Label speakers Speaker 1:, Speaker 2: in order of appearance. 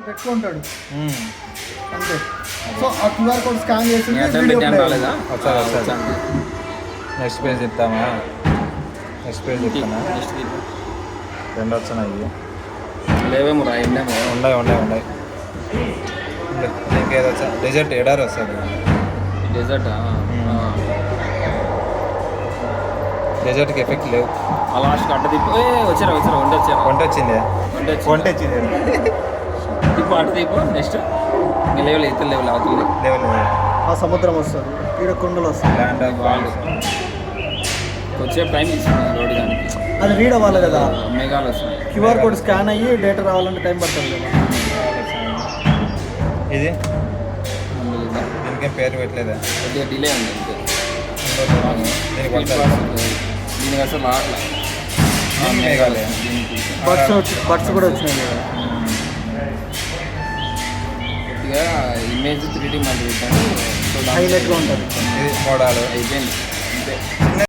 Speaker 1: పెట్టుకుంటాడు అంతే. సో ఆ క్యూఆర్ కోడ్ స్కాన్ చేసి వీడియో ప్లే
Speaker 2: రాలేదా?
Speaker 3: వచ్చాది. నెక్స్ట్ పేజ్ ఇస్తామా? నెక్స్ట్ పేజ్ ఇస్తానా? రెండు వచ్చినాయి.
Speaker 2: లేవేమో రా ఎండేమో.
Speaker 3: ఉన్నాయి. ఇంకేదో వచ్చా డెజర్ట్ ఎడార్ వస్తుంది.
Speaker 2: డెజర్టా?
Speaker 3: డెజర్ట్కి ఎఫెక్ట్ లేవు.
Speaker 2: ఆ లాస్ట్కి అడ్డ తిప్పు. వచ్చారా
Speaker 3: వంట వచ్చింది.
Speaker 2: తిప్పు అడ్డ తిప్పు. నెక్స్ట్ ఇంకా లేవలే ఇతర లేవలే అవుతుంది.
Speaker 3: లేవు
Speaker 1: ఆ సముద్రం వస్తుంది, ఈడ కొండలు వస్తాయి.
Speaker 3: ల్యాండ్ ఆఫ్ వాల్స్
Speaker 2: వచ్చే టైం తీసుకున్నాను రోడ్డు కానీ
Speaker 1: అది రీడ్ అవ్వాలి కదా,
Speaker 2: మేఘాలు వస్తున్నాయి.
Speaker 1: క్యూఆర్ కోడ్ స్కాన్ అయ్యి డేటా రావాలంటే టైం పడుతుంది కదా.
Speaker 3: ఇది దీనికేం పేరు పెట్టలేదా?
Speaker 2: కొద్దిగా డిలే ఉంది అంతే.
Speaker 3: దీనికి
Speaker 2: దీనికి అసలు రావట్లే.
Speaker 3: మేఘాలయ
Speaker 1: బర్డ్స్ కూడా వచ్చినాయి కదా.
Speaker 2: కొద్దిగా ఇమేజ్ 3D మళ్ళీ పెట్టాను.
Speaker 1: హైలైట్గా ఉంటుంది.
Speaker 3: ఇది మోడాలు
Speaker 2: అయిపోయింది అంతే.